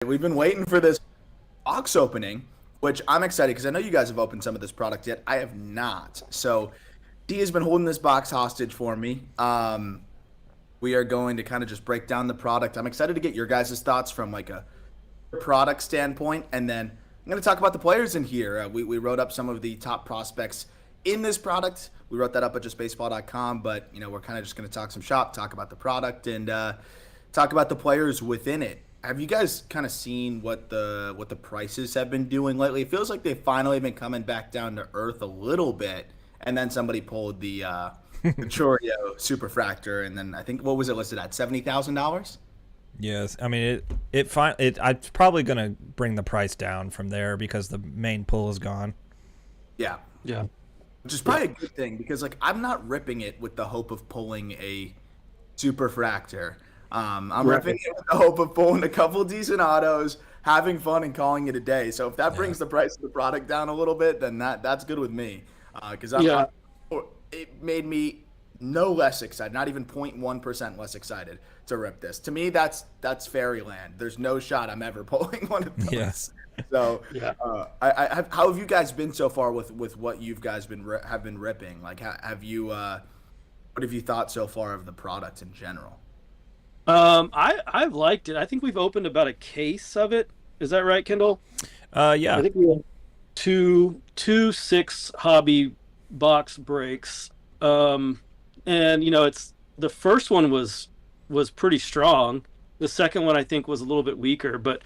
We've been waiting for this box opening, which I'm excited because I know you guys have opened some of this product yet. I have not. So D has been holding this box hostage for me. We are going to kind of just break down the product. I'm excited to get your guys' thoughts from like a product standpoint, and then I'm going to talk about the players in here. We wrote up some of the top prospects in this product. We wrote that up at justbaseball.com, but we're kind of just going to talk some shop, talk about the product, and talk about the players within it. Have you guys kind of seen what the prices have been doing lately? It feels like they've finally been coming back down to earth a little bit, and then somebody pulled the Chorio Superfractor, and then I think what was it listed at, $70,000? Yes, I mean it's probably gonna bring the price down from there because the main pull is gone. Yeah, Yeah. which is probably a good thing because like I'm not ripping it with the hope of pulling a Superfractor. I'm Right. ripping it with the hope of pulling a couple decent autos, having fun, and calling it a day. So if that brings the price of the product down a little bit, then that's good with me. Because Yeah. it made me no less excited, not even 0.1% less excited to rip this. To me, that's fairyland. There's no shot I'm ever pulling one of those. Yeah. So, Yeah. how have you guys been so far with what you've guys have been ripping? Like, have you what have you thought so far of the product in general? I've liked it. I think we've opened about a case of it. Is that right, Kendall? Yeah. I think we have two 6 hobby box breaks. And it's the first one was pretty strong. The second one I think was a little bit weaker, but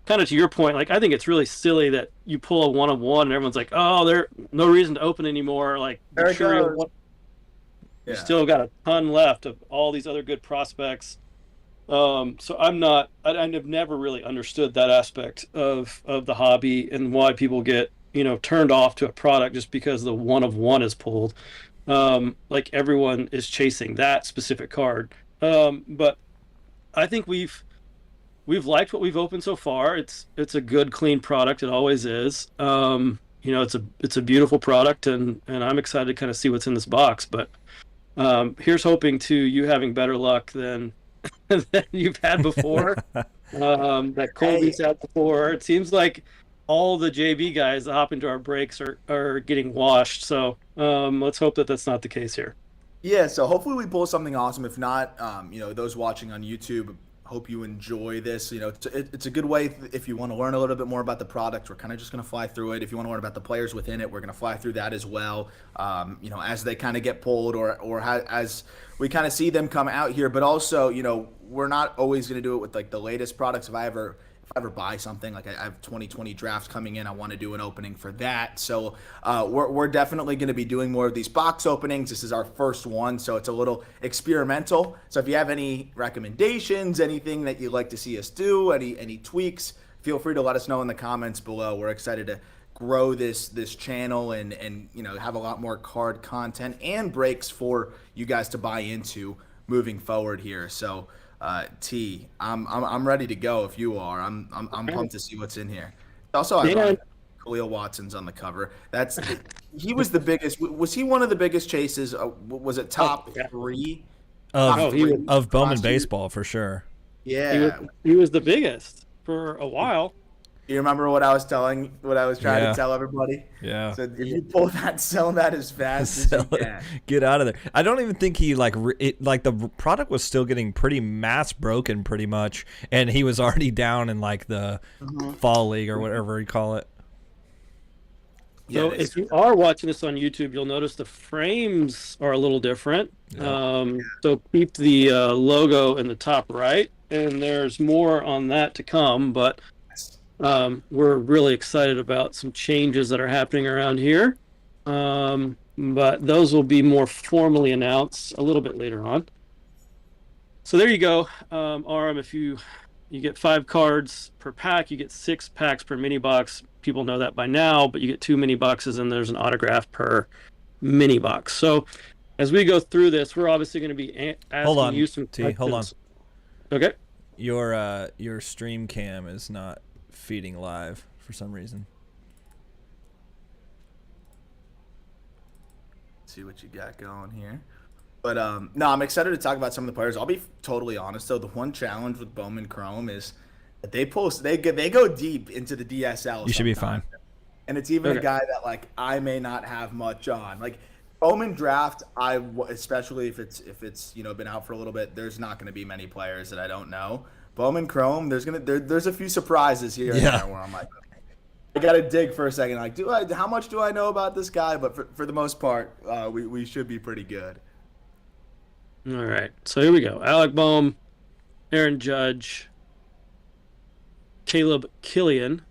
kind of to your point, like I think it's really silly that you pull a 1 of 1 and everyone's like, "Oh, there's no reason to open anymore." Like There it goes. you Yeah. still got a ton left of all these other good prospects. So I've never really understood that aspect of the hobby and why people get, turned off to a product just because the 1 of 1 is pulled. Like everyone is chasing that specific card. But I think we've liked what we've opened so far. It's a good, clean product. It always is. It's a beautiful product, and I'm excited to kind of see what's in this box. But here's hoping to you having better luck than than you've had before. That Colby's had before. It seems like all the JV guys that hop into our breaks are getting washed. So let's hope that that's not the case here. Yeah, so hopefully we pull something awesome. If not, those watching on YouTube, hope you enjoy this. It's a good way if you want to learn a little bit more about the product. We're kind of just going to fly through it. If you want to learn about the players within it, we're going to fly through that as well. As they kind of get pulled as we kind of see them come out here. But also, we're not always going to do it with like the latest products. If I ever buy something, like I have 2020 drafts coming in, I want to do an opening for that. So we're definitely going to be doing more of these box openings. This is our first one, so it's a little experimental. So if you have any recommendations, anything that you'd like to see us do, any tweaks, feel free to let us know in the comments below. We're excited to grow this channel and have a lot more card content and breaks for you guys to buy into moving forward here. So T, I'm ready to go if you are. I'm pumped to see what's in here. Also, Khalil Watson's on the cover. He was the biggest. Was he one of the biggest chases? Was it top 3 of Bowman baseball for sure? Yeah, he was the biggest for a while. You remember what I was trying to tell everybody? Yeah. So if you pull that, sell that as fast as you can. Get out of there. I don't even think he the product was still getting pretty mass broken pretty much, and he was already down in like the fall league or whatever you call it. So if you are watching this on YouTube, you'll notice the frames are a little different. Yeah. So keep the logo in the top right, and there's more on that to come, but we're really excited about some changes that are happening around here. But those will be more formally announced a little bit later on. So there you go. Aram, if you get 5 cards per pack, you get 6 packs per mini box. People know that by now, but you get 2 mini boxes and there's an autograph per mini box. So as we go through this, we're obviously going to be asking you some questions. Hold on. Okay. Your stream cam is not feeding live for some reason. See what you got going here. But no, I'm excited to talk about some of the players. I'll be totally honest though. The one challenge with Bowman Chrome is They go deep into the DSL. You should be sometimes. fine. And it's even a Okay. guy that like I may not have much on. Like Bowman draft, especially if it's been out for a little bit. There's not going to be many players that I don't know. Bowman Chrome, there's a few surprises here and Yeah. there where I'm like, I got to dig for a second. Like, how much do I know about this guy? But for the most part, we should be pretty good. All right. So here we go. Alec Bohm, Aaron Judge, Caleb Killian,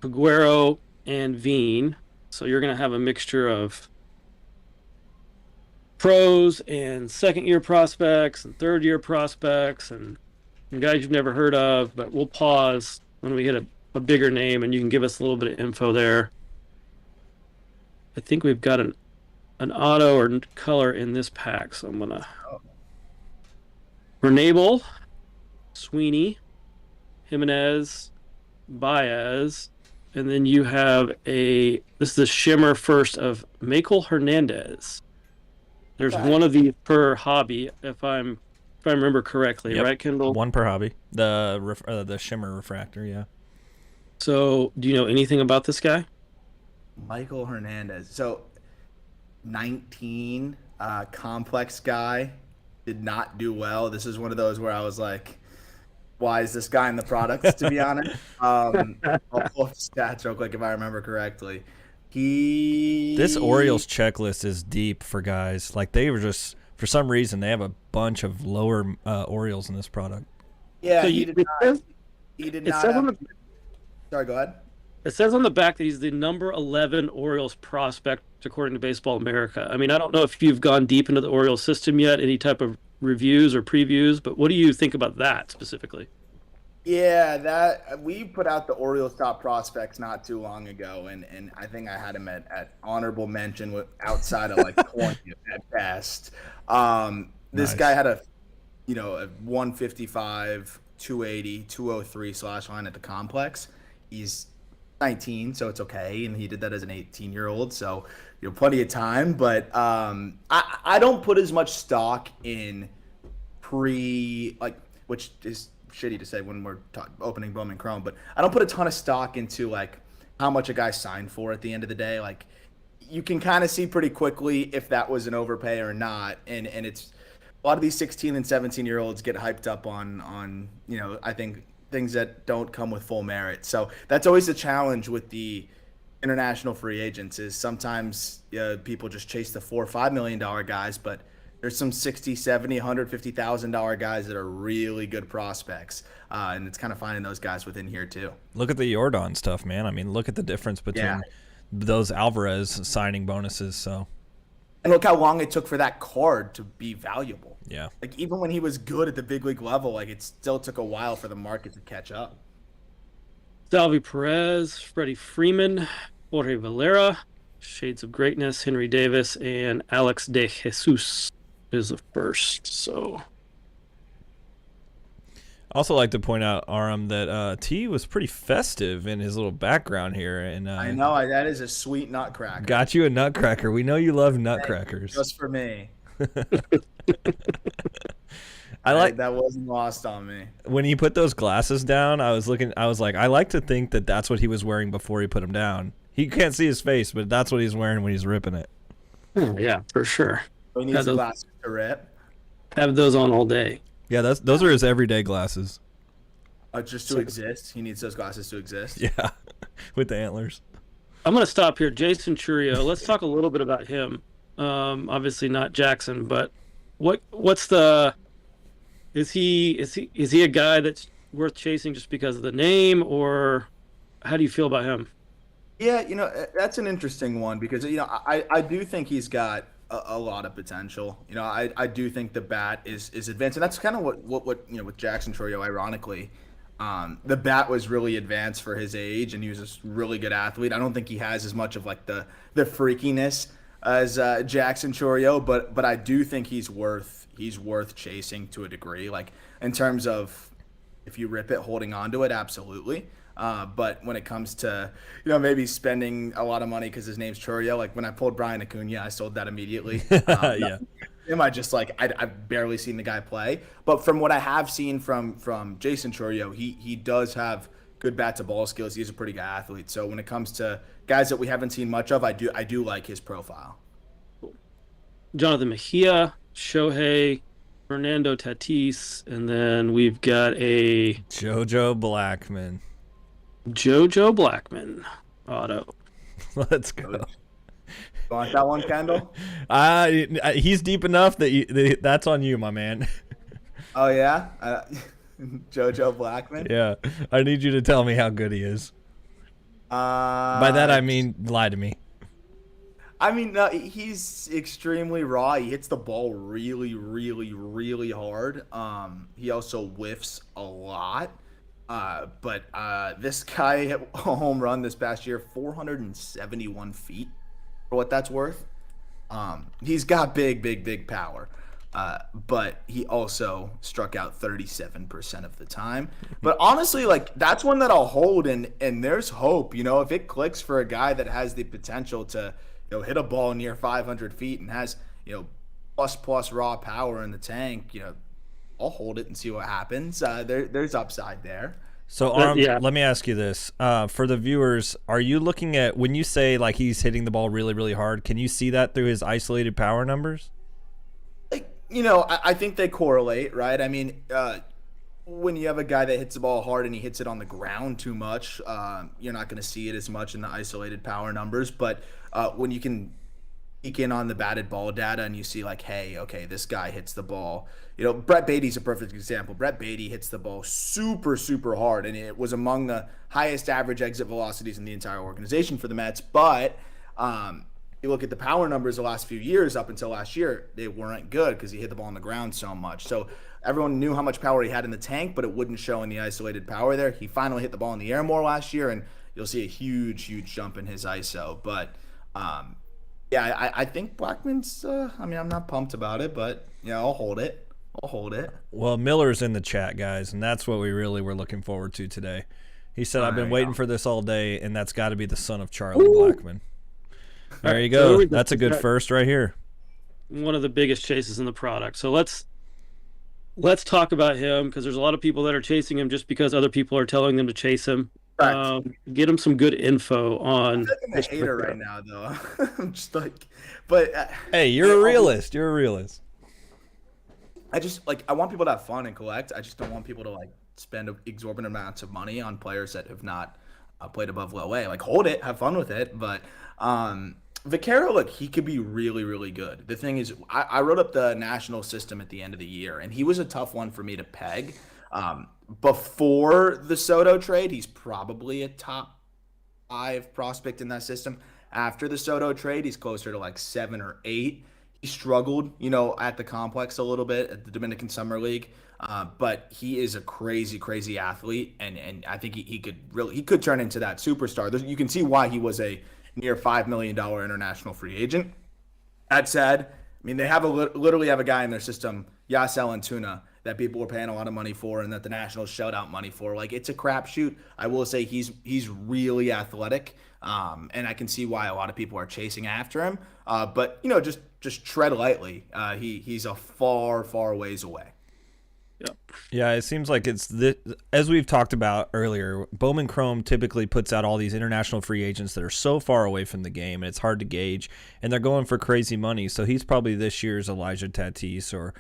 Aguero, and Veen. So you're going to have a mixture of pros and second-year prospects and third-year prospects and guys you've never heard of. But we'll pause when we hit a bigger name, and you can give us a little bit of info there. I think we've got an auto or color in this pack, so I'm going to... Renable, Sweeney, Jimenez, Baez, and then you have this is the shimmer first of Michael Hernandez. There's one of these per hobby, if I remember correctly, Yep. right, Kendall? One per hobby. The shimmer refractor, yeah. So, do you know anything about this guy? Michael Hernandez. So 19, complex guy, did not do well. This is one of those where I was like, why is this guy in the product, to be honest? I'll pull up the stats real quick if I remember correctly. This Orioles checklist is deep for guys. Like they were just, for some reason, they have a bunch of lower Orioles in this product. Yeah, So he did not. He did It not. says on the Sorry, go ahead. It says on the back that he's the number 11 Orioles prospect, according to Baseball America. I mean, I don't know if you've gone deep into the Orioles system yet, any type of reviews or previews, but what do you think about that specifically? Yeah, that we put out the Orioles top prospects not too long ago, and I think I had him at honorable mention outside of like 20 at best. This Nice. guy had a 155, 280, 203 slash line at the complex. He's 19, so it's okay, and he did that as an 18-year-old, so plenty of time. But I don't put as much stock in which is shitty to say when we're opening Bowman Chrome, but I don't put a ton of stock into like how much a guy signed for at the end of the day. Like you can kind of see pretty quickly if that was an overpay or not, and it's a lot of these 16 and 17-year-olds get hyped up on I think things that don't come with full merit. So that's always the challenge with the international free agents is sometimes people just chase the $4 or $5 million guys, but there's some 60, 70, $150,000 guys that are really good prospects, and it's kind of finding those guys within here too. Look at the Jordan stuff, man. I mean, look at the difference between those Alvarez signing bonuses. So, and look how long it took for that card to be valuable. yeah. Like even when he was good at the big league level, like it still took a while for the market to catch up. Salvi Perez, Freddie Freeman, Jorge Valera, Shades of Greatness, Henry Davis, and Alex de Jesus is the first. So Also like to point out, Aram, that T was pretty festive in his little background here, and I know that is a sweet nutcracker. got you a nutcracker. We know you love nutcrackers. Just for me. I like that wasn't lost on me. when he put those glasses down. I was like, I like to think that that's what he was wearing before he put them down. He can't see his face, but that's what he's wearing when he's ripping it. oh, yeah, for sure. We need some glasses to rip. Have those on all day. Yeah, those are his everyday glasses. Just to exist. He needs those glasses to exist. Yeah, with the antlers. I'm going to stop here. Jason Churio. Let's talk a little bit about him. Obviously not Jackson, but what's the is he a guy that's worth chasing just because of the name, or how do you feel about him? Yeah, that's an interesting one because I do think he's got a lot of potential. I do think the bat is advanced, and that's kind of what with Jackson Troyo, ironically. The bat was really advanced for his age, and he was a really good athlete. I don't think he has as much of like the freakiness as Jackson Chorio, but I do think he's worth chasing to a degree. Like in terms of if you rip it, holding on to it, absolutely. But when it comes to maybe spending a lot of money because his name's Chorio, like when I pulled Brian Acuna, I sold that immediately. Yeah. him. I just like I've barely seen the guy play, but from what I have seen from Jason Chorio, he does have good bat to ball skills. He's a pretty good athlete. So when it comes to guys that we haven't seen much of, I do like his profile. Jonathan Mejia, Shohei, Fernando Tatis, and then we've got a JoJo Blackman. JoJo Blackman auto. Let's go. You want that one, Kendall? He's deep enough that's on you, my man. Oh yeah, JoJo Blackman. Yeah, I need you to tell me how good he is. By that I mean lie to me. I mean, no, he's extremely raw. He hits the ball really, really, really hard. He also whiffs a lot. But this guy hit a home run this past year, 471 feet, for what that's worth. He's got big power. But he also struck out 37% of the time. But honestly, like that's one that I'll hold, and there's hope. You know, if it clicks for a guy that has the potential to hit a ball near 500 feet and has plus raw power in the tank, I'll hold it and see what happens. There's upside there. So let me ask you this: for the viewers, are you looking at when you say like he's hitting the ball really, really hard? Can you see that through his isolated power numbers? I think they correlate, right? I mean, when you have a guy that hits the ball hard and he hits it on the ground too much, you're not going to see it as much in the isolated power numbers. But when you can peek in on the batted ball data and you see like, hey, okay, this guy hits the ball. Brett Beatty's a perfect example. Brett Beatty hits the ball super, super hard, and it was among the highest average exit velocities in the entire organization for the Mets. But you look at the power numbers the last few years up until last year, they weren't good because he hit the ball on the ground so much. So everyone knew how much power he had in the tank, but it wouldn't show in the isolated power there. He finally hit the ball in the air more last year, and you'll see a huge jump in his ISO. But yeah, I think Blackman's. I'm not pumped about it, but I'll hold it. Well, Miller's in the chat, guys, and that's what we really were looking forward to today. He said, "I've been waiting for this all day," and that's got to be the son of Charlie Blackman. There you go. That's a good first right here. One of the biggest chases in the product. So let's talk about him, because there's a lot of people that are chasing him just because other people are telling them to chase him. Get him some good info on. I'm a hater right now, though. I'm just like, but hey, you're a realist. You're a realist. I just I want people to have fun and collect. I just don't want people to spend exorbitant amounts of money on players that have not played above low A. Hold it, have fun with it, but Vaquero, he could be really, really good. The thing is, I wrote up the national system at the end of the year, and he was a tough one for me to peg. Before the Soto trade, he's probably a top 5 prospect in that system. After the Soto trade, he's closer to 7 or 8. He struggled, at the complex a little bit at the Dominican Summer League. But he is a crazy athlete, and I think he could turn into that superstar. You can see why he was a near $5 million international free agent. That said, they literally have a guy in their system, Yasel Antuna, that people were paying a lot of money for, and that the Nationals shelled out money for. It's a crapshoot. I will say he's really athletic, and I can see why a lot of people are chasing after him. But just tread lightly. He's a far ways away. Yeah, it seems like as we've talked about earlier, Bowman Chrome typically puts out all these international free agents that are so far away from the game, and it's hard to gauge, and they're going for crazy money. So he's probably this year's Elijah Tatis or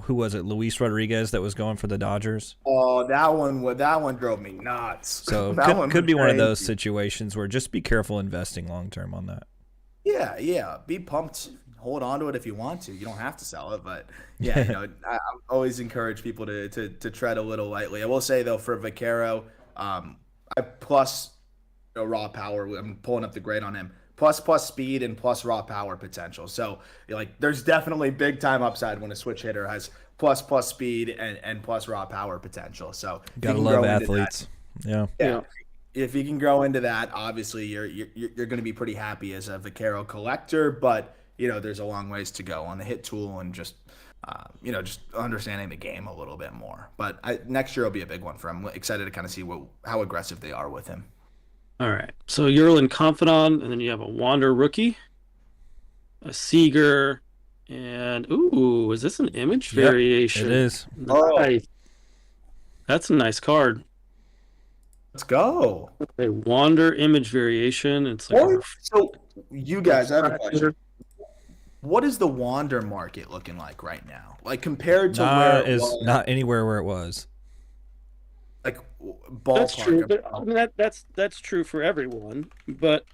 who was it, Luis Rodriguez, that was going for the Dodgers. Oh, that one drove me nuts. So could be one of those situations where just be careful investing long term on that. Yeah, be pumped. Hold on to it if you want to. You don't have to sell it, but yeah, I always encourage people to tread a little lightly. I will say though, for Vaquero, I plus raw power. I'm pulling up the grade on him. Plus speed and plus raw power potential. So there's definitely big time upside when a switch hitter has plus speed and plus raw power potential. So gotta love athletes. Yeah. If you can grow into that, obviously you're going to be pretty happy as a Vaquero collector. But there's a long ways to go on the hit tool and just just understanding the game a little bit more. But next year will be a big one for him. I'm excited to kind of see how aggressive they are with him. All right. So Yerlin Confidant, and then you have a Wander rookie. a Seager, and ooh, is this an image Yep, it variation? is. Oh, Nice. That's a nice card. let's go. A Wander image variation. It's like a So, you guys, I have a question. refractor. What is the Wander market looking like right now? Like compared to where Not it is was, not anywhere where it was. like That's true. ballpark. But I mean that's true for everyone. But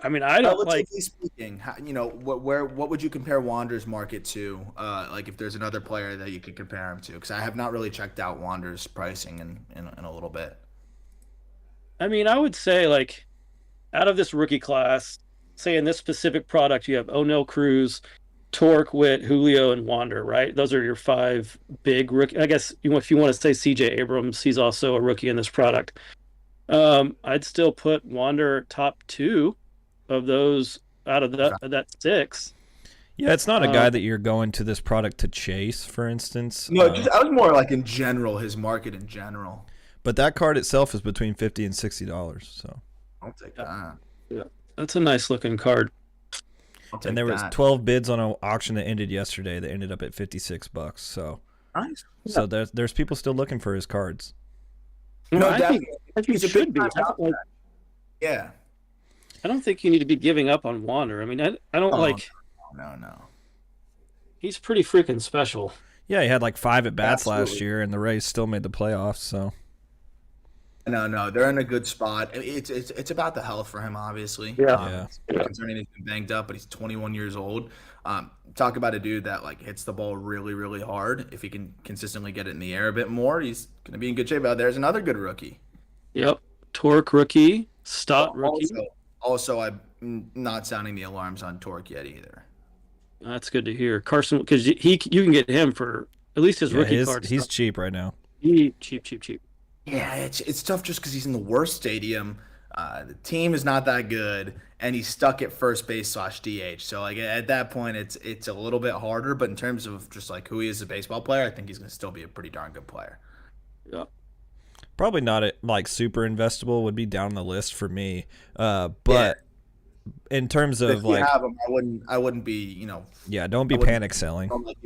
I mean I don't like. Relatively speaking, what would you compare Wander's market to? Like if there's another player that you could compare him to, because I have not really checked out Wander's pricing in a little bit. I mean I would say like out of this rookie class, say in this specific product, you have O'Neill Cruz, Torque, Witt, Julio, and Wander, right? Those are your five big rookie. I guess if you want to say CJ Abrams, he's also a rookie in this product. I'd still put Wander top two of those out of that six. Yeah, it's not a Um, guy that you're going to this product to chase, for instance. No, just I was more like in general, his market in general. But that card itself is between $50 and $60. So, I'll take that. yeah, that's a nice looking card. I'll take and there was that. 12 bids on an auction that ended yesterday that ended up at $56. So, Nice. so there's people still looking for his cards. No, I think you He's a should big be. time prospect. Yeah. I don't think you need to be giving up on Wander. I mean, I don't Oh, like. No. He's pretty freaking special. Yeah, he had like 5 at bats last Absolutely. year, and the Rays still made the playoffs. So, No, they're in a good spot. It's about the health for him, obviously. Yeah. It's concerning he's been banged up, but he's 21 years old. Talk about a dude that like hits the ball really, really hard. If he can consistently get it in the air a bit more, he's gonna be in good shape. There's another good rookie. Yep. Torque rookie, Stott rookie. Also, I'm not sounding the alarms on Torque yet either. That's good to hear. Carson, because you can get him for at least his yeah, rookie cards. he's cheap right now. Cheap. Yeah, it's tough just because he's in the worst stadium. The team is not that good, and he's stuck at first base / DH. So like at that point, it's a little bit harder. But in terms of just like who he is as a baseball player, I think he's gonna still be a pretty darn good player. Yep. Probably not like super investable, would be down the list for me. But in terms If of you like, have him, I wouldn't be yeah, don't be I wouldn't panic selling. feeling like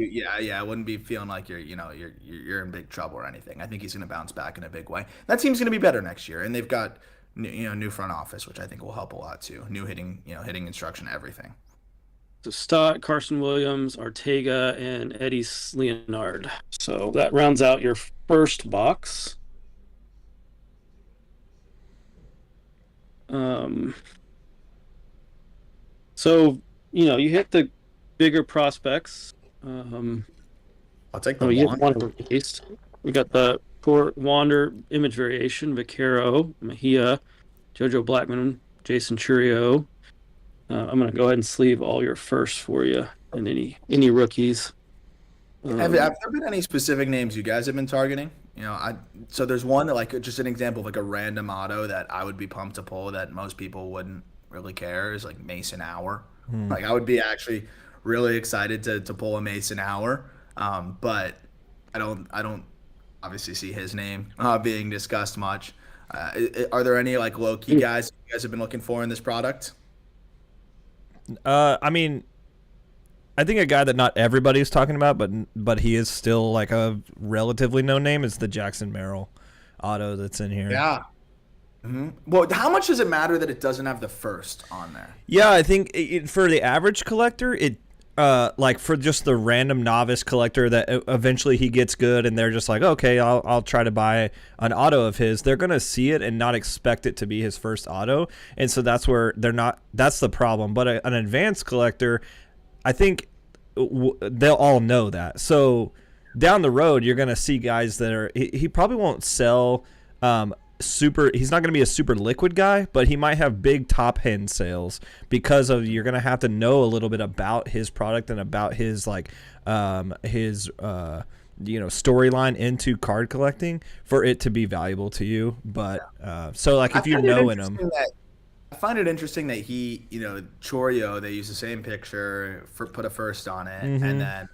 I wouldn't be feeling like you're in big trouble or anything. I think he's gonna bounce back in a big way. That team's gonna be better next year, and they've got new front office, which I think will help a lot too. New hitting instruction, everything. So Stott, Carson Williams, Ortega, and Eddie Leonard. So that rounds out your first box. So you hit the bigger prospects. I'll take the You one. have one at least. We got the Port Wander image variation, Vaquero, Mejia, Jojo Blackman, Jason Churio. I'm gonna go ahead and sleeve all your firsts for you, and any rookies. Have there been any specific names you guys have been targeting? So there's one that like just an example of like a random auto that I would be pumped to pull that most people wouldn't really care is like Mason Hour. Like I would be actually really excited to pull a Mason Hour, but I don't obviously see his name being discussed much. Are there any like low key guys you guys have been looking for in this product? I mean, I think a guy that not everybody's talking about, but he is still like a relatively known name is the Jackson Merrill auto that's in here. Yeah. Well, how much does it matter that it doesn't have the first on there? Yeah, I think for the average collector, like for just the random novice collector that eventually he gets good and they're just like, okay, I'll try to buy an auto of his. They're gonna see it and not expect it to be his first auto, and so that's where they're not. That's the problem. But an advanced collector, I think they'll all know that. So down the road, you're gonna see guys that are. He probably won't sell. He's not going to be a super liquid guy, but he might have big top end sales because of you're going to have to know a little bit about his product and about his his storyline into card collecting for it to be valuable to you. But so like if you know in him, I find it interesting that he, Chorio, they use the same picture put a first on it, and then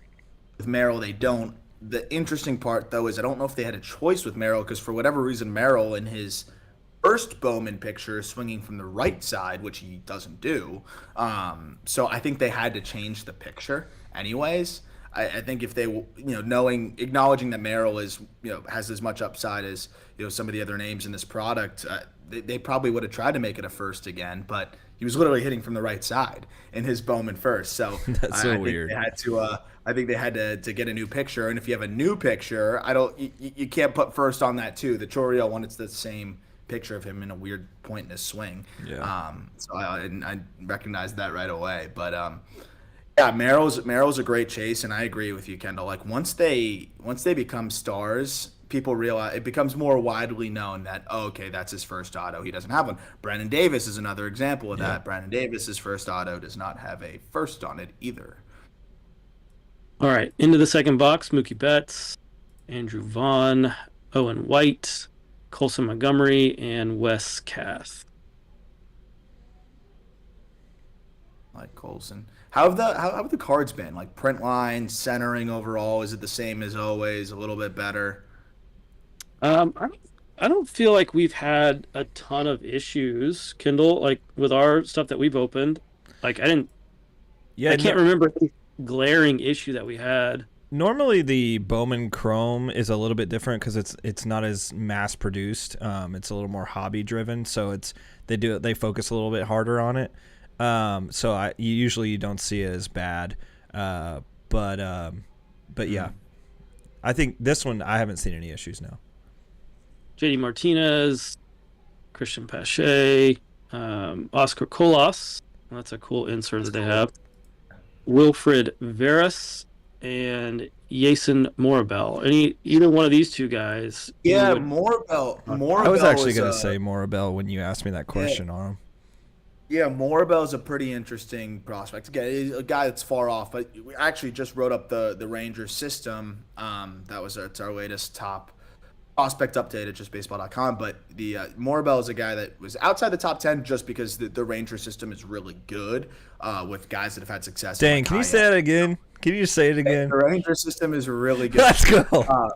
with Merrill they don't. The interesting part, though, is I don't know if they had a choice with Merrill because for whatever reason, Merrill in his first Bowman picture is swinging from the right side, which he doesn't do. So I think they had to change the picture anyways. I think if they, acknowledging that Merrill is, has as much upside as, some of the other names in this product, they probably would have tried to make it a first again, but he was literally hitting from the right side in his Bowman first. So That's so weird. I think they had to get a new picture. And if you have a new picture, you can't put first on that too. The Chorizo one, it's the same picture of him in a weird point in his swing. Yeah. So I recognized that right away. But yeah, Merrill's a great chase, and I agree with you, Kendall. Like once they become stars, people realize it becomes more widely known that okay, that's his first auto. He doesn't have one. Brandon Davis is another example of that. Brandon Davis's first auto does not have a first on it either. All right, into the second box: Mookie Betts, Andrew Vaughn, Owen White, Colson Montgomery, and Wes Kath. Like Colson. How have the cards been? Like print line, centering overall, is it the same as always? A little bit better? I don't feel like we've had a ton of issues, Kindle, like with our stuff that we've opened. Like I can't remember any glaring issue that we had. Normally the Bowman Chrome is a little bit different because it's not as mass produced. It's a little more hobby driven, so they focus a little bit harder on it. So you don't see it as bad, but yeah, I think this one I haven't seen any issues now. JD Martinez, Christian Pache, Oscar Colas. That's a cool insert that they have. Wilfred Veras and Jason Morabel. Either one of these two guys? Yeah, Morabel. I was actually going to say Morabel when you asked me that question on him. Yeah, Morabel is a pretty interesting prospect. Again, he's a guy that's far off, but we actually just wrote up the Rangers system. It's our latest top prospect update at justbaseball.com. But the Morabel is a guy that was outside the top 10 just because the Ranger system is really good with guys that have had success. Dang, can you say that again? Can you just say it again? The Ranger system is really good. Let's go.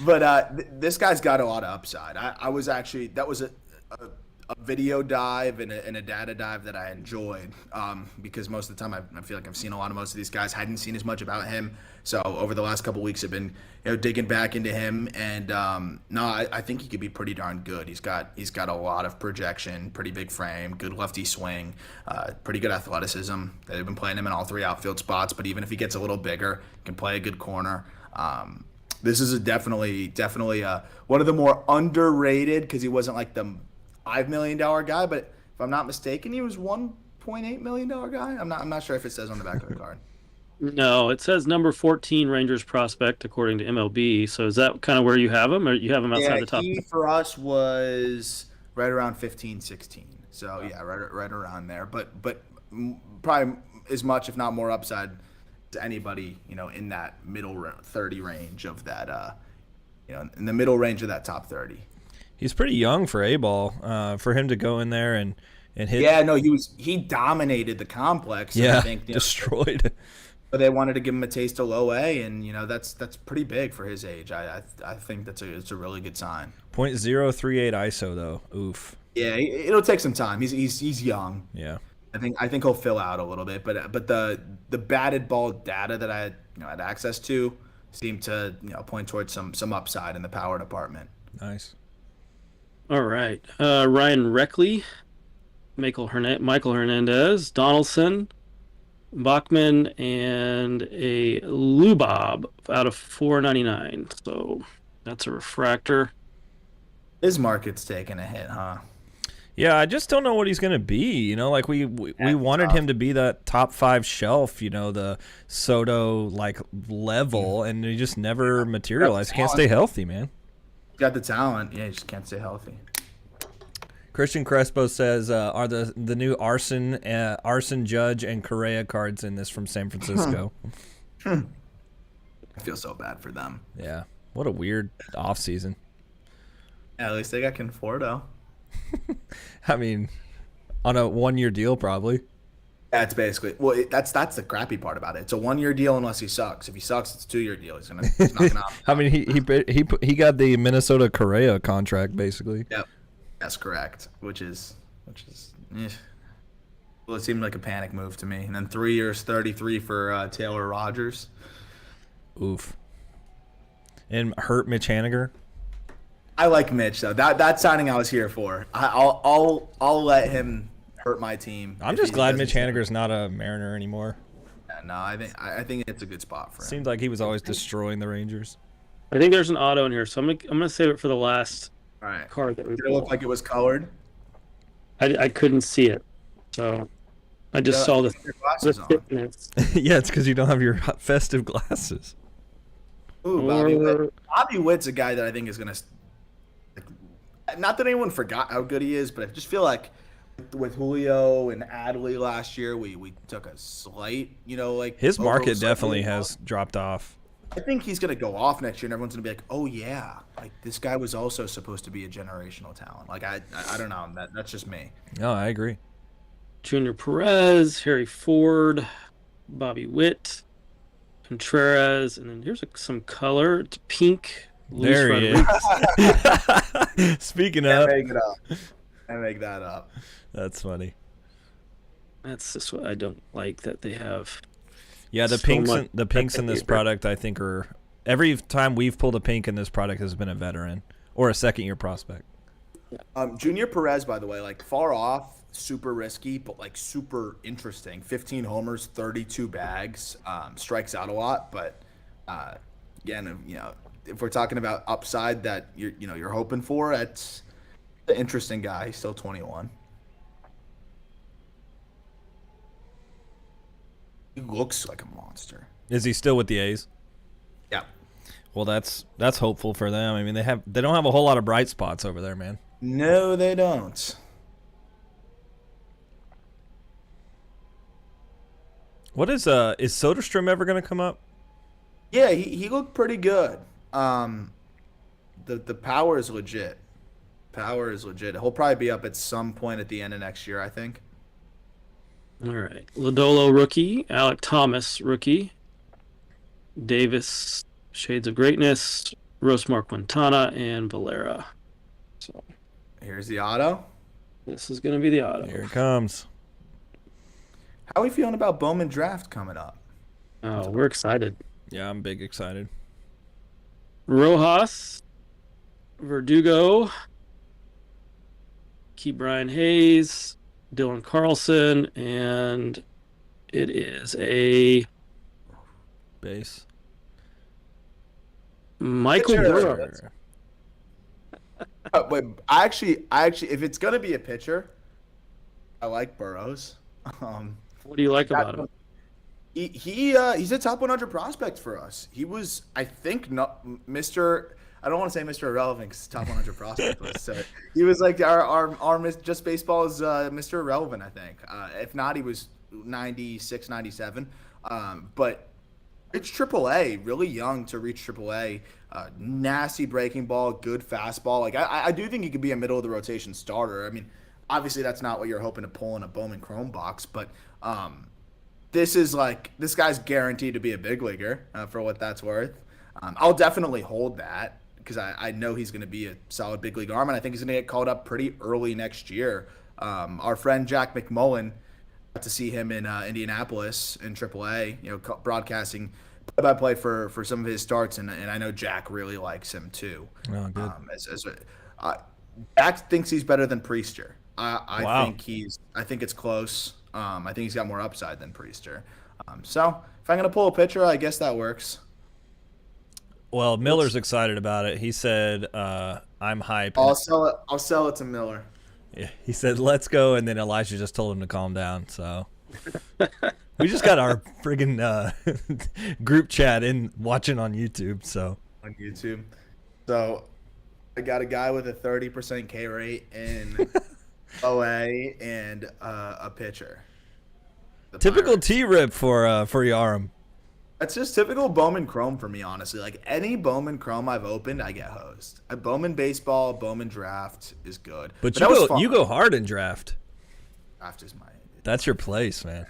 But this guy's got a lot of upside. That was a video dive and a data dive that I enjoyed because most of the time I feel like I've seen a lot of most of these guys. Hadn't seen as much about him, so over the last couple of weeks I've been digging back into him, and I think he could be pretty darn good. He's got a lot of projection, pretty big frame, good lefty swing, pretty good athleticism. They've been playing him in all three outfield spots, but even if he gets a little bigger, can play a good corner. This is definitely one of the more underrated because he wasn't like the $5 million guy, but if I'm not mistaken, he was $1.8 million guy. I'm not sure if it says on the back of the card. No, it says number 14 Rangers prospect according to MLB. So is that kind of where you have him, or you have him outside the top? He for us was right around 15, 16. So yeah, right around there. But probably as much, if not more, upside to anybody in that middle 30 range of that. In the middle range of that top 30. He's pretty young for A-ball. For him to go in there and hit. Yeah, no, he dominated the complex. Yeah, I think, destroyed. But they wanted to give him a taste of low A, and that's pretty big for his age. I think it's a really good sign. .038 ISO though. Oof. Yeah, it'll take some time. He's young. Yeah. I think he'll fill out a little bit, but the batted ball data that I had access to seemed to point towards some upside in the power department. Nice. All right. Ryan Reckley, Michael Hernandez, Donaldson, Bachman, and a Lubob out of 499. So that's a refractor. His market's taking a hit, huh? Yeah, I just don't know what he's going to be. Like we wanted him to be that top 5 shelf, the Soto level, and he just never materialized. Can't stay healthy, man. Got the talent. Yeah, he just can't stay healthy. Christian Crespo says, are the new Arson Judge and Correa cards in this from San Francisco? I feel so bad for them. Yeah. What a weird offseason. Yeah, at least they got Conforto. I mean, on a 1-year deal probably. That's basically that's the crappy part about it. It's a 1-year deal unless he sucks. If he sucks, it's a 2-year deal. He's not gonna. I mean, he got the Minnesota Correa contract basically. Yep. That's correct. Which is, well, it seemed like a panic move to me. And then 3 years, 33 for Taylor Rogers. Oof. And hurt Mitch Haniger. I like Mitch though. That signing I was here for. I'll let him hurt my team. I'm just glad Mitch Haniger's not a Mariner anymore. Yeah, no, I think it's a good spot for him. Seemed like he was always destroying the Rangers. I think there's an auto in here, so I'm gonna save it for the last All right. card that we Did it look like it was colored? I couldn't see it, so I just saw the glasses on. thickness. Yeah, it's because you don't have your festive glasses. Ooh, Bobby Witt. Bobby Witt's a guy that I think is gonna. Not that anyone forgot how good he is, but I just feel like with Julio and Adley last year, we took a slight, His market definitely has dropped off. I think he's gonna go off next year, and everyone's gonna be like, "Oh yeah, like this guy was also supposed to be a generational talent." Like I don't know, that's just me. No, I agree. Junior Perez, Harry Ford, Bobby Witt, Contreras, and then here's some color. It's pink. There he is. Speaking of, I make that up. That's funny. That's just what I don't like that they have. Yeah, the so pinks in this product, I think, are every time we've pulled a pink in this product has been a veteran or a second-year prospect. Junior Perez, by the way, like far off, super risky, but like super interesting. 15 homers, 32 bags, strikes out a lot, but again, if we're talking about upside that you're hoping for, it's an interesting guy. He's still 21. He looks like a monster. Is he still with the A's? Yeah. Well, that's hopeful for them. I mean, they don't have a whole lot of bright spots over there, man. No, they don't. What is Soderstrom ever going to come up? Yeah, he looked pretty good. The power is legit. Power is legit. He'll probably be up at some point at the end of next year, I think. All right. Lodolo rookie, Alec Thomas rookie, Davis Shades of Greatness, Rosemar Quintana, and Valera. So here's the auto. this is going to be the auto. Here it comes. How are we feeling about Bowman draft coming up? Oh, we're excited. Yeah, I'm big excited. Rojas, Verdugo, Key Brian Hayes, Dylan Carlson, and it is a Base. Michael Pitcher. Burrows. Wait, I actually, if it's gonna be a pitcher, I like Burrows. What do you like about him? He's a top 100 prospect for us. He was, I think, not Mr. I don't want to say Mr. Irrelevant because top 100 prospect list. So he was like our Just Baseball's Mr. Irrelevant, I think. If not, he was 96, 97. But it's AAA, really young to reach AAA. Nasty breaking ball, good fastball. Like I do think he could be a middle of the rotation starter. I mean, obviously that's not what you're hoping to pull in a Bowman Chrome box, but this guy's guaranteed to be a big leaguer for what that's worth. I'll definitely hold that because I know he's going to be a solid big league arm, and I think he's going to get called up pretty early next year. Our friend Jack McMullen got to see him in Indianapolis in AAA, broadcasting play-by-play for some of his starts, and I know Jack really likes him too. Oh, good. Jack thinks he's better than Priester. Wow. I think it's close. I think he's got more upside than Priester. So if I'm gonna pull a pitcher, I guess that works. Well, Miller's excited about it. He said, "I'm hyped." I'll sell it to Miller. Yeah, he said, "Let's go," and then Elijah just told him to calm down. So we just got our friggin' group chat in watching on YouTube. So So I got a guy with a 30% K rate in OA and a pitcher. typical Pirates. T-rip for Yarum. That's just typical Bowman Chrome for me, honestly. Like any Bowman Chrome I've opened, I get hosed. A Bowman baseball, Bowman draft is good. But that was fun. you go hard in draft. Draft is my. That's your place, man.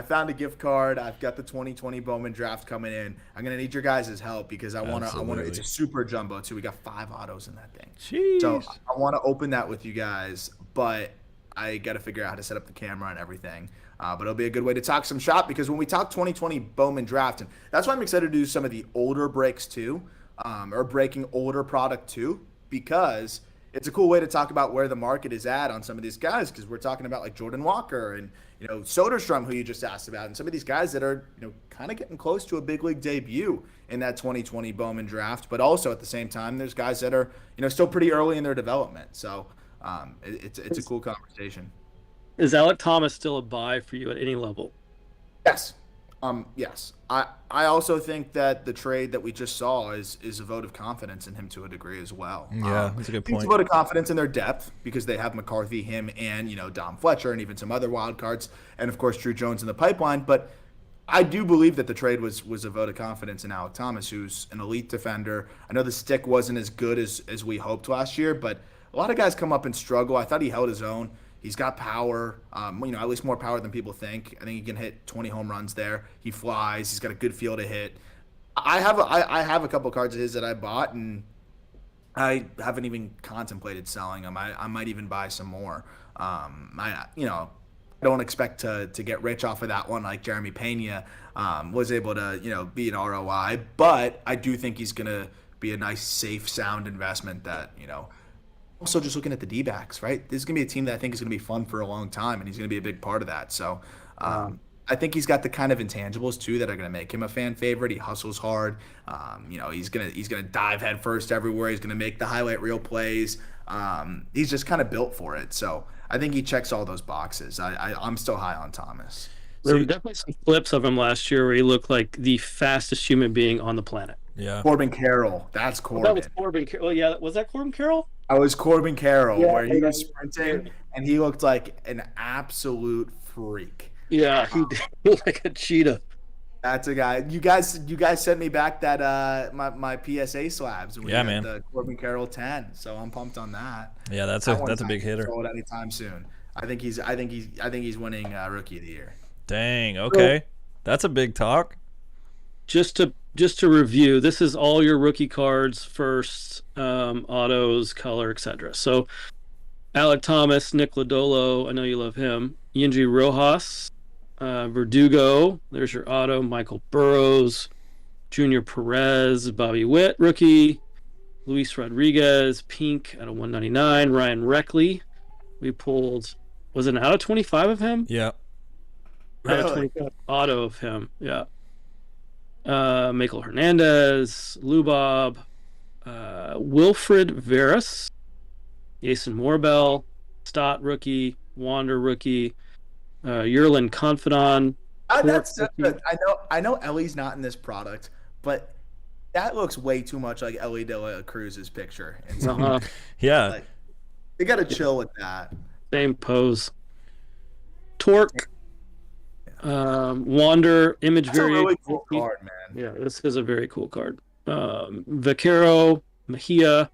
I found a gift card. I've got the 2020 Bowman draft coming in. I'm gonna need your guys' help because I wanna. It's Absolutely. a super jumbo too. We got 5 autos in that thing, so Jeez. I want to open that with you guys. But I got to figure out how to set up the camera and everything. But it'll be a good way to talk some shop because when we talk 2020 Bowman draft, and that's why I'm excited to do some of the older breaks too, or breaking older product too, because it's a cool way to talk about where the market is at on some of these guys because we're talking about like Jordan Walker and Soderstrom, who you just asked about, and some of these guys that are kind of getting close to a big league debut in that 2020 Bowman draft. But also at the same time, there's guys that are still pretty early in their development. So it's a cool conversation. Is Alec Thomas still a buy for you at any level? Yes. Yes. I also think that the trade that we just saw is a vote of confidence in him to a degree as well. Yeah, that's a good point. It's a vote of confidence in their depth because they have McCarthy, him, and Dom Fletcher, and even some other wild cards, and of course Drew Jones in the pipeline. But I do believe that the trade was a vote of confidence in Alec Thomas, who's an elite defender. I know the stick wasn't as good as we hoped last year, but a lot of guys come up and struggle. I thought he held his own. He's got power, at least more power than people think. I think he can hit 20 home runs there. He flies. He's got a good feel to hit. I have a couple cards of his that I bought, and I haven't even contemplated selling them. I might even buy some more. I don't expect to get rich off of that one like Jeremy Pena was able to be an ROI, but I do think he's gonna be a nice, safe, sound investment that. Also, just looking at the D-backs, right? This is going to be a team that I think is going to be fun for a long time, and he's going to be a big part of that. So I think he's got the kind of intangibles, too, that are going to make him a fan favorite. He hustles hard. He's gonna dive headfirst everywhere. He's going to make the highlight reel plays. He's just kind of built for it. So I think he checks all those boxes. I'm still high on Thomas. There were definitely some flips of him last year where he looked like the fastest human being on the planet. Yeah. Corbin Carroll. That's Corbin. That was Corbin Carroll. Oh, yeah, was that Corbin Carroll? I was Corbin Carroll, Yeah, where he was sprinting, and he looked like an absolute freak. Yeah, he did look like a cheetah. That's a guy. You guys sent me back that my PSA slabs. When we got man. The Corbin Carroll 10. So I'm pumped on that. Yeah, that's That one's a not big hitter. sold anytime soon. I think he's winning Rookie of the Year. Dang. Okay, that's a big talk. Just to review, this is all your rookie cards, first, autos, color, etc. So Alec Thomas, Nick Lodolo, I know you love him. Yinji Rojas, Verdugo, there's your auto. Michael Burrows, Junior Perez, Bobby Witt, rookie. Luis Rodriguez, pink out of 199. Ryan Reckley, we pulled, was it an out of 25 of him? Yeah. Out of 25 auto of him, yeah. Michael Hernandez, Lubob, Wilfred Veras, Jason Morbell, Stott rookie, Wander rookie, Yerlin Confidant. I know Ellie's not in this product, but that looks way too much like Ellie De La Cruz's picture. And so, Yeah. like, they got to chill with that. Same pose. Torque. Wander image That's a variation. really cool card, man. Yeah, this is a very cool card. Vaquero, Mejia,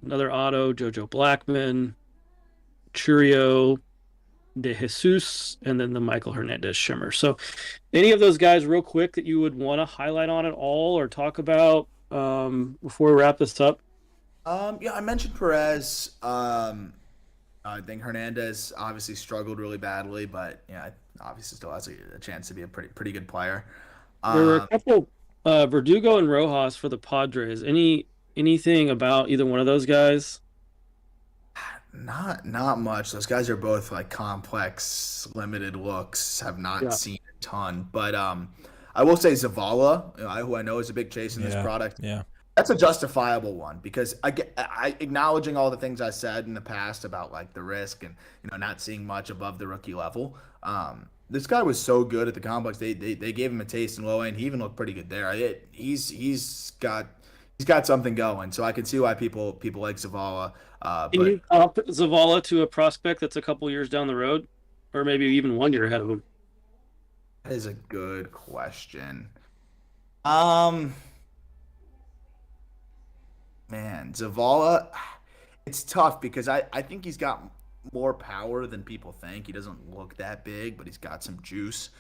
another auto, Jojo Blackman, Churio, De Jesus, and then the Michael Hernandez shimmer. So any of those guys real quick that you would want to highlight on at all or talk about before we wrap this up? Yeah, I mentioned Perez. I think Hernandez obviously struggled really badly, but obviously still has a chance to be a pretty good player. There were a couple Verdugo and Rojas for the Padres. Anything about either one of those guys? Not much. Those guys are both like complex, limited looks. Have not seen a ton, but I will say Zavala, who I know is a big chase in this product. Yeah. That's a justifiable one because I acknowledging all the things I said in the past about like the risk and not seeing much above the rookie level. This guy was so good at the complex. They gave him a taste in low end. He even looked pretty good there. He's got something going. So I can see why people like Zavala. Can you comp Zavala to a prospect that's a couple years down the road, or maybe even 1 year ahead of him? That is a good question. Man, Zavala, it's tough because I think he's got more power than people think. He doesn't look that big, but he's got some juice.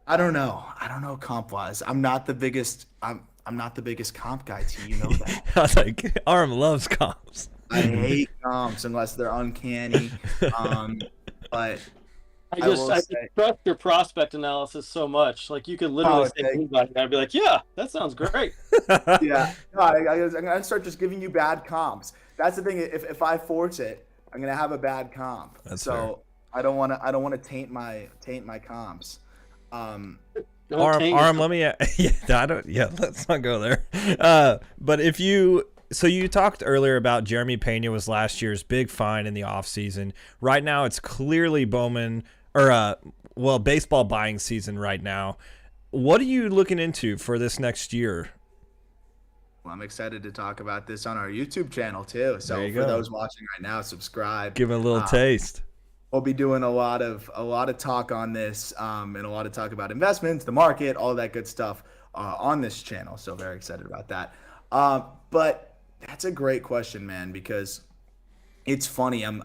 I don't know. I don't know comp wise. I'm not the biggest. I'm not the biggest comp guy. T. You know that. I was like, Arm loves comps. I hate comps unless they're uncanny. But I I will just say, trust your prospect analysis so much. Like you could literally oh, say anybody, and I'd be like, yeah, that sounds great. yeah. No, I'm gonna start just giving you bad comps. That's the thing. If I force it, I'm gonna have a bad comp. That's so fair. I don't wanna taint my comps. Don't Arm, taint arm. yourself. Let me. Yeah, I don't. Yeah, let's not go there. But if you. So you talked earlier about Jeremy Pena was last year's big find in the offseason. Right now, it's clearly Bowman or baseball buying season right now. What are you looking into for this next year? Well, I'm excited to talk about this on our YouTube channel too. There So you for go. those watching right now, subscribe. Give it a little Uh, taste. we'll be doing a lot of talk on this, and a lot of talk about investments, the market, all that good stuff on this channel. So very excited about that. But that's a great question, man, because it's funny. I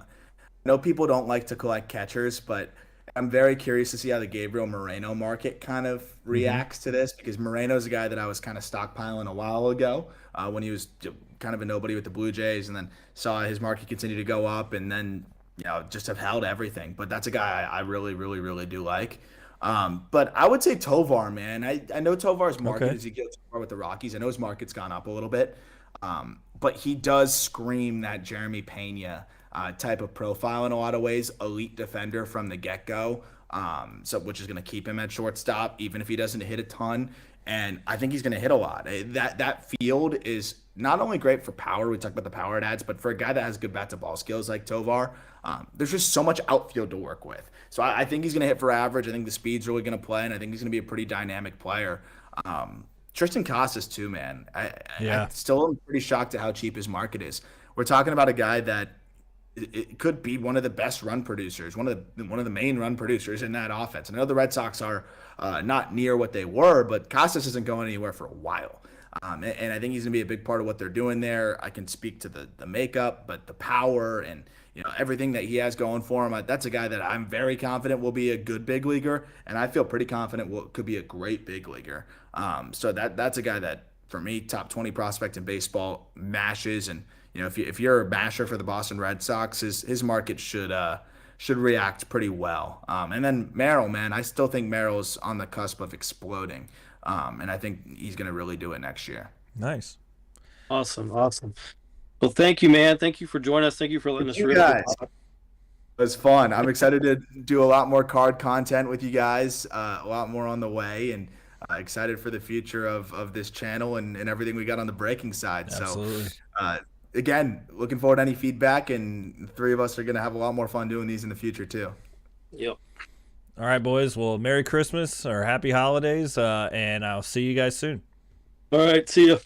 know people don't like to collect catchers, but I'm very curious to see how the Gabriel Moreno market kind of reacts to this because Moreno's a guy that I was kind of stockpiling a while ago when he was kind of a nobody with the Blue Jays, and then saw his market continue to go up, and then just have held everything. But that's a guy I really, really, really do like. But I would say Tovar, man. I know Tovar's market Okay. is Ezekiel Tovar with the Rockies. I know his market's gone up a little bit. But he does scream that Jeremy Pena type of profile in a lot of ways, elite defender from the get-go. So which is going to keep him at shortstop, even if he doesn't hit a ton. And I think he's going to hit a lot. That field is not only great for power. We talked about the power it adds, but for a guy that has good bat to ball skills like Tovar, there's just so much outfield to work with. So I think he's going to hit for average. I think the speed's really going to play, and I think he's going to be a pretty dynamic player. Tristan Casas too, man. I Yeah. still am pretty shocked at how cheap his market is. We're talking about a guy that it could be one of the best run producers, one of the main run producers in that offense. I know the Red Sox are not near what they were, but Casas isn't going anywhere for a while. And I think he's gonna be a big part of what they're doing there. I can speak to the makeup, but the power and everything that he has going for him. That's a guy that I'm very confident will be a good big leaguer, and I feel pretty confident could be a great big leaguer. So that's a guy that for me, top 20 prospect in baseball, mashes, and if you're a masher for the Boston Red Sox, his market should react pretty well. And then Merrill, man, I still think Merrill's on the cusp of exploding, and I think he's gonna really do it next year. Nice. Awesome. Well, thank you, man. Thank you for joining us. Thank you for letting us You riff. guys, it was fun. I'm excited to do a lot more card content with you guys, a lot more on the way, and excited for the future of this channel and everything we got on the breaking side. Absolutely. So, again, looking forward to any feedback, and the three of us are going to have a lot more fun doing these in the future too. Yep. All right, boys. Well, Merry Christmas or Happy Holidays, and I'll see you guys soon. All right. See ya.